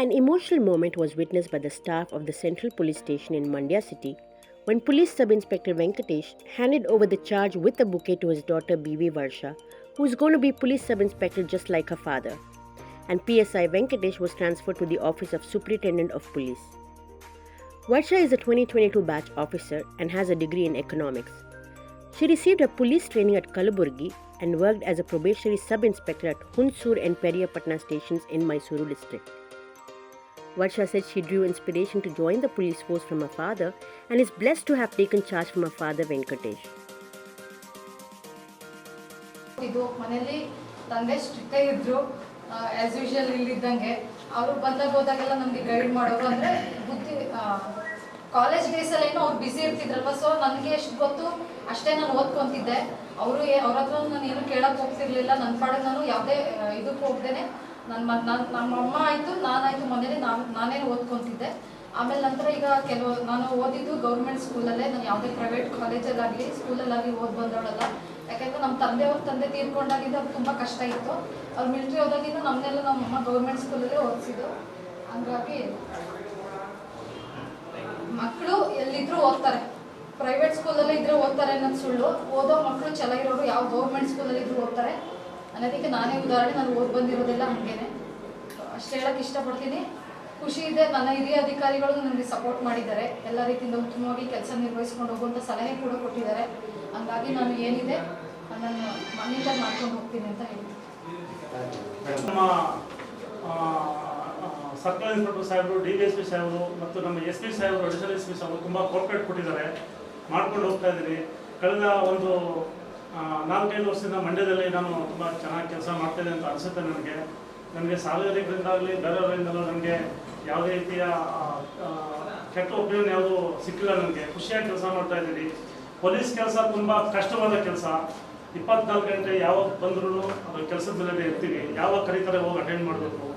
An emotional moment was witnessed by the staff of the Central Police Station in Mandya city when Police Sub-Inspector Venkatesh handed over the charge with a bouquet to his daughter BV Varsha, who is going to be Police Sub-Inspector just like her father. And PSI Venkatesh was transferred to the office of Superintendent of Police. Varsha is a 2022 batch officer and has a degree in economics. She received her police training at Kalaburgi and worked as a probationary sub-inspector at Hunsur and Periyapatna stations in Mysuru district. Varsha said she drew inspiration to join the police force from her father and is blessed to have taken charge from her father Venkatesh. ಇದು ಮನೆಯಲ್ಲಿ ತಂದೆ strict ಆಗಿದ್ರು as usual ಇಲ್ಲಿದ್ದಂಗೆ ಅವರು ಬಂದಾಗ ಹೋದಾಗೆಲ್ಲ ನಮಗೆ guide ಮಾಡೋರು ಅಂದರೆ ಬುದ್ಧಿ ಕಾಲೇಜ್ ಡೇಸಲ್ಲಿ ಏನೋ ಅವ್ರು ಬ್ಯುಸಿ ಇರ್ತಿದ್ರಲ್ವ ಸೊ ನನಗೆ ಎಷ್ಟು ಗೊತ್ತು ಅಷ್ಟೇ ನಾನು ಓದ್ಕೊತಿದ್ದೆ ಅವ್ರ ಹತ್ರ ನಾನು ಏನು ಕೇಳಕ್ಕೆ ಹೋಗ್ತಿರ್ಲಿಲ್ಲ ನನ್ನ ಪಾಡಿಗೆ ನಾನು ಯಾವುದೇ ಇದಕ್ಕೆ ಹೋಗ್ದೇನೆ ನಮ್ಮ ಅಮ್ಮ ಆಯಿತು ನಾನಾಯಿತು ಮನೇಲಿ ನಾನೇನು ಓದ್ಕೊತಿದ್ದೆ ಆಮೇಲೆ ನಂತರ ಈಗ ನಾನು ಓದಿದ್ದು ಗೌರ್ಮೆಂಟ್ ಸ್ಕೂಲಲ್ಲೇ ನಾನು ಯಾವುದೇ ಪ್ರೈವೇಟ್ ಕಾಲೇಜಲ್ಲಾಗಲಿ ಸ್ಕೂಲಲ್ಲಾಗಲಿ ಓದಿ ಬಂದವಳಲ್ಲ ಯಾಕೆಂದರೆ ನಮ್ಮ ತಂದೆ ತೀರ್ಕೊಂಡಾಗಿದ್ದು ಅದು ತುಂಬ ಕಷ್ಟ ಇತ್ತು ಅವ್ರು ಮಿಲಿಟ್ರಿ ಹೋದಾಗಿಂದ ನಮ್ಮನ್ನೆಲ್ಲ ನಮ್ಮಮ್ಮ ಗೌರ್ಮೆಂಟ್ ಸ್ಕೂಲಲ್ಲೇ ಓದಿಸಿದ್ದು ಹಂಗಾಗಿ ಮಕ್ಕಳು ಎಲ್ಲಿದ್ರೂ ಓದ್ತಾರೆ ಪ್ರೈವೇಟ್ ಸ್ಕೂಲಲ್ಲೇ ಇದ್ರೂ ಓದ್ತಾರೆ ಅನ್ನೋದು ಸುಳ್ಳು ಓದೋ ಮಕ್ಕಳು ಚೆನ್ನಾಗಿರೋರು ಯಾವ ಗೌರ್ಮೆಂಟ್ ಸ್ಕೂಲಲ್ಲಿ ಇದ್ರೂ ಓದ್ತಾರೆ ಅನ್ನೋದಕ್ಕೆ ನಾನೇ ಉದಾಹರಣೆ ನಾನು ಓದಿ ಬಂದಿರೋದೆಲ್ಲ ಹಾಗೇನೆ ಅಷ್ಟು ಹೇಳೋಕ್ಕೆ ಇಷ್ಟಪಡ್ತೀನಿ ಖುಷಿ ಇದೆ ನನ್ನ ಹಿರಿಯ ಅಧಿಕಾರಿಗಳು ನನಗೆ ಸಪೋರ್ಟ್ ಮಾಡಿದ್ದಾರೆ ಎಲ್ಲ ರೀತಿಯಿಂದ ಉತ್ತಮವಾಗಿ ಕೆಲಸ ನಿರ್ವಹಿಸ್ಕೊಂಡು ಹೋಗುವಂಥ ಸಲಹೆ ಕೂಡ ಕೊಟ್ಟಿದ್ದಾರೆ ಹಂಗಾಗಿ ನಾನು ಏನಿದೆ ನಾನು ಮಾನಿಟರ್ ಮಾಡ್ಕೊಂಡು ಹೋಗ್ತೀನಿ ಅಂತ ಹೇಳ್ತೀನಿ ನಮ್ಮ ಸರ್ಕಲ್ ಇನ್ಸ್ಪೆಕ್ಟರ್ ಸಾಹೇಬರು DSP ಸಾಹೇಬರು ಮತ್ತು ನಮ್ಮ SP ಸಾಹೇಬರು ಅಡಿಷನಲ್ SP ಸಾಹೇಬರು ತುಂಬ ಕೋಆಪರೇಟ್ ಕೊಟ್ಟಿದ್ದಾರೆ ಮಾಡ್ಕೊಂಡು ಹೋಗ್ತಾ ಇದ್ದೀನಿ ಕಳೆದ ಒಂದು 4-5 ವರ್ಷದಿಂದ ಮಂಡ್ಯದಲ್ಲಿ ನಾನು ತುಂಬ ಚೆನ್ನಾಗಿ ಕೆಲಸ ಮಾಡ್ತಾಯಿದ್ದೆ ಅಂತ ಅನಿಸುತ್ತೆ ನನಗೆ ಸಾರ್ವಜನಿಕರಿಂದಾಗಲಿ ಬೇರೆಯವರಿಂದಲೂ ನನಗೆ ಯಾವುದೇ ರೀತಿಯ ಕೆಟ್ಟ ಒಪಿನಿಯನ್ ಯಾವುದೂ ಸಿಕ್ಕಿಲ್ಲ ನನಗೆ ಖುಷಿಯಾಗಿ ಕೆಲಸ ಮಾಡ್ತಾ ಇದ್ದೀನಿ ಪೊಲೀಸ್ ಕೆಲಸ ತುಂಬ ಕಷ್ಟವಾದ ಕೆಲಸ 24 ಗಂಟೆ ಯಾವಾಗ ಬಂದ್ರೂ ಅದು ಕೆಲಸದ ಮೇಲೆ ಇರ್ತೀವಿ ಯಾವಾಗ ಕರೀತಾರೆ ಹೋಗಿ ಅಟೆಂಡ್ ಮಾಡಬೇಕು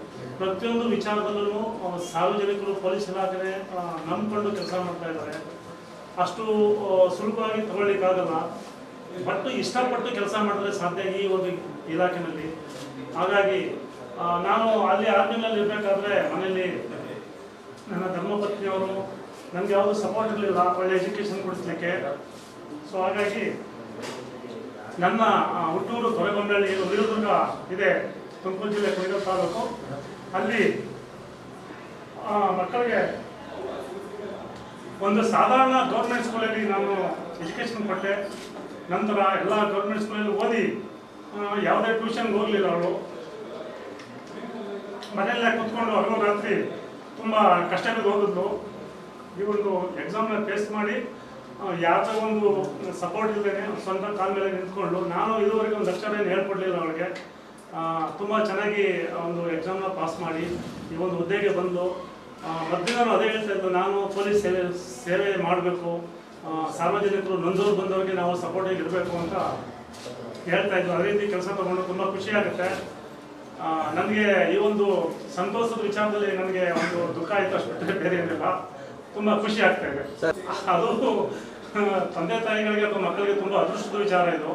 ಪ್ರತಿಯೊಂದು ವಿಚಾರದಲ್ಲೂ ಸಾರ್ವಜನಿಕರು ಪೊಲೀಸ್ ಇಲಾಖೆ ನಂಬಿಕೊಂಡು ಕೆಲಸ ಮಾಡ್ತಾ ಇದ್ದಾರೆ ಅಷ್ಟು ಸುಲಭವಾಗಿ ತಗೊಳ್ಳಿಕ್ಕಾಗಲ್ಲ ಬಟ್ ಇಷ್ಟಪಟ್ಟು ಕೆಲಸ ಮಾಡಿದ್ರೆ ಸಾಧ್ಯ ಈ ಒಂದು ಇಲಾಖೆಯಲ್ಲಿ ಹಾಗಾಗಿ ನಾನು ಅಲ್ಲಿ ಆರ್ಮಿನಲ್ಲಿ ಇರಬೇಕಾದ್ರೆ ಮನೆಯಲ್ಲಿ ನನ್ನ ಧರ್ಮಪತ್ನಿಯವರು ನನಗೆ ಯಾವುದು ಸಪೋರ್ಟ್ ಇರಲಿಲ್ಲ ಒಳ್ಳೆ ಎಜುಕೇಷನ್ ಕೊಡಿಸ್ಲಿಕ್ಕೆ ಸೊ ಹಾಗಾಗಿ ನನ್ನ ಹುಟ್ಟೂರು ತೊರೆಗೊಂಡಳ್ಳಿ ವಿರುದುರ್ಗ ಇದೆ ತುಮಕೂರು ಜಿಲ್ಲೆ ಕುಣಿಗಲ್ ತಾಲೂಕು ಅಲ್ಲಿ ಮಕ್ಕಳಿಗೆ ಒಂದು ಸಾಧಾರಣ ಗೌರ್ಮೆಂಟ್ ಸ್ಕೂಲಲ್ಲಿ ನಾನು ಎಜುಕೇಷನ್ ಕೊಟ್ಟೆ ನಂತರ ಎಲ್ಲ ಗೌರ್ಮೆಂಟ್ ಸ್ಕೂಲಲ್ಲಿ ಓದಿ ಯಾವುದೇ ಟ್ಯೂಷನ್ಗೆ ಹೋಗಲಿಲ್ಲ ಅವಳು ಮನೆಯಲ್ಲೇ ಕೂತ್ಕೊಂಡು ಹಗಲು ರಾತ್ರಿ ತುಂಬ ಕಷ್ಟದಲ್ಲಿ ಓದಿದ್ಲು ಈ ಒಂದು ಎಕ್ಸಾಮ್ನ ಫೇಸ್ ಮಾಡಿ ಯಾವುದೇ ಒಂದು ಸಪೋರ್ಟ್ ಇಲ್ಲದೇ ಸ್ವಂತ ಕಾಲ ಮೇಲೆ ನಿಂತ್ಕೊಂಡು ನಾನು ಇದುವರೆಗೆ ಒಂದು ಅಕ್ಷರ ಏನು ಹೇಳ್ಕೊಡ್ಲಿಲ್ಲ ಅವಳಿಗೆ ತುಂಬ ಚೆನ್ನಾಗಿ ಒಂದು ಎಕ್ಸಾಮ್ನ ಪಾಸ್ ಮಾಡಿ ಈ ಒಂದು ಹುದ್ದೆಗೆ ಬಂದು ಮೊದಲು ನಾನು ಅದೇ ಹೇಳ್ತಾ ಇದ್ದು ನಾನು ಪೊಲೀಸ್ ಸೇವೆ ಮಾಡಬೇಕು ಸಾರ್ವಜನಿಕರು ನೊಂದವ್ರು ಬಂದವರಿಗೆ ನಾವು ಸಪೋರ್ಟಾಗಿ ಇರಬೇಕು ಅಂತ ಹೇಳ್ತಾ ಇದ್ದು ಅದೇ ರೀತಿ ಕೆಲಸ ತಗೊಂಡು ತುಂಬ ಖುಷಿಯಾಗುತ್ತೆ ನನಗೆ ಈ ಒಂದು ಸಂತೋಷದ ವಿಚಾರದಲ್ಲಿ ನನಗೆ ಒಂದು ದುಃಖ ಆಯಿತು ಅಷ್ಟು ಬೇರೆ ಏನಿಲ್ಲ ತುಂಬ ಖುಷಿ ಆಗ್ತಾ ಇದೆ ಅದು ತಂದೆ ತಾಯಿಗಳಿಗೆ ಅಥವಾ ಮಕ್ಕಳಿಗೆ ತುಂಬ ಅದೃಷ್ಟದ ವಿಚಾರ ಇದು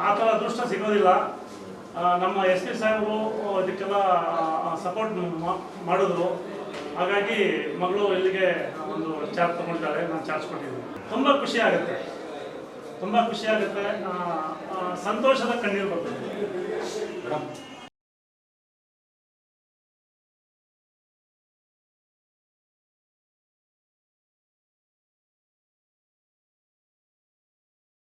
ಆ ಥರ ಅದೃಷ್ಟ ಸಿಗೋದಿಲ್ಲ ನಮ್ಮ SP ಸಾಹೇಬರು ಇದಕ್ಕೆಲ್ಲ ಸಪೋರ್ಟ್ ಮಾಡಿದ್ರು ಹಾಗಾಗಿ ಮಗಳು ಇಲ್ಲಿಗೆ ಒಂದು ಚಾರ್ಜ್ ತಗೊಂಡಿದ್ದಾರೆ ನಾನು ಚಾರ್ಜ್ ಕೊಟ್ಟಿದ್ದೀನಿ ತುಂಬ ಖುಷಿ ಆಗುತ್ತೆ ಸಂತೋಷದ ಕಣ್ಣೀರು ಬರ್ತದೆ.